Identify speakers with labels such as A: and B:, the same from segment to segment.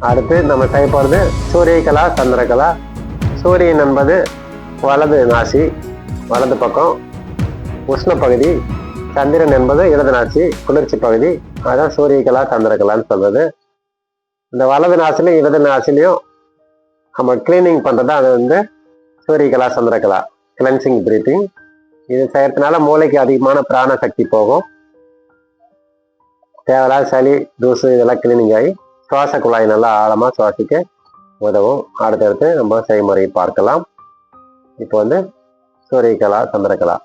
A: அடுத்து நம்ம செய்ய போகிறது சூரியகலா சந்திரகலா. சூரியன் என்பது வலது நாசி, வலது பக்கம் உஷ்ண பகுதி. சந்திரன் என்பது இடது நாசி, குளிர்ச்சி பகுதி. அதான் சூரியகலா சந்திரகலான்னு சொல்றது. இந்த வலது நாசிலையும் இடது நாசிலையும் நம்ம கிளீனிங் பண்ணுறது அது வந்து சூரியகலா சந்திரகலா, கிளென்சிங் பிரீத்திங். இது செய்யறதுனால மூளைக்கு அதிகமான பிராண சக்தி போகும். தேவையில்லாத சளி தூசு இதெல்லாம் கிளீனிங் ஆகி சுவாச குழாய் நல்லா ஆழமாக சுவாசிக்க உதவும். அடுத்தடுத்து நம்ம செய்முறையை பார்க்கலாம். இப்போ வந்து Suryakala Chandrakala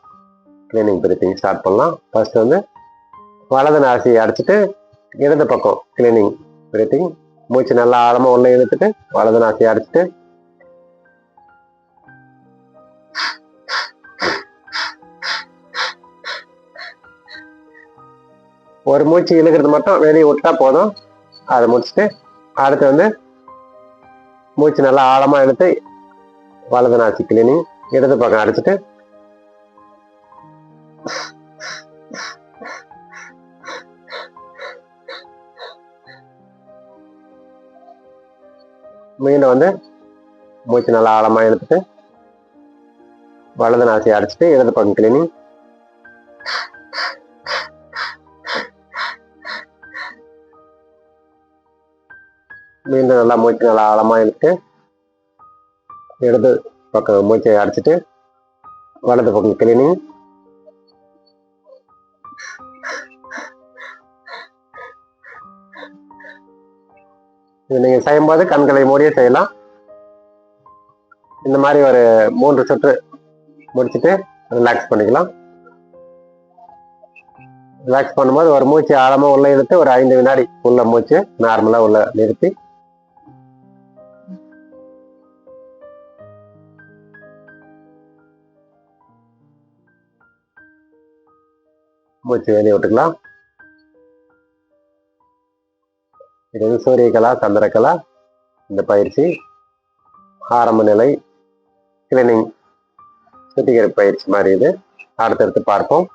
A: cleaning breathing start பண்ணலாம். ஃபர்ஸ்ட் வந்து வலது நாசியை அடைச்சிட்டு இடது பக்கம் கிளீனிங் பிரீத்திங். மூச்சு நல்லா ஆழமாக உள்ள இழுத்துட்டு வலது நாசியை அடைச்சிட்டு ஒரு மூச்சு இழுக்கிறது மட்டும் வெளியே விட்டா போதும். அதை முடிச்சுட்டு அடுத்து வந்து மூச்சு நல்லா ஆழமா இழுத்து வலது நாசி கிளீனிங், இடது பக்கம் அடைச்சிட்டு மீண்டும் வந்து மூச்சு நல்லா ஆழமா இழுத்துட்டு வலது நாசியை அடைச்சிட்டு இடது பக்கம் கிளீனிங். மீண்டும் நல்லா மூச்சு நல்லா ஆழமா இழுத்து இடது பக்கம் மூச்சை அடைச்சிட்டு வலது பக்கம் கிளீனிங். இது நீங்க செய்யும்போது கண்களை மூடியே செய்யலாம். இந்த மாதிரி ஒரு 3 சுற்று முடிச்சுட்டு ரிலாக்ஸ் பண்ணிக்கலாம். ரிலாக்ஸ் பண்ணும்போது ஒரு மூச்சு ஆழமா உள்ள இழுத்து ஒரு 5 வினாடி உள்ள மூச்சு நார்மலா உள்ள நிறுத்தி மூச்சு வெளியே விட்டுக்கலாம். இது வந்து சூரியகலா சந்திரகலா இந்த பயிற்சி ஆரம்ப நிலை கிளீனிங் சுத்திகரிப்பு பயிற்சி மாதிரி இது. அடுத்தடுத்து பார்ப்போம்.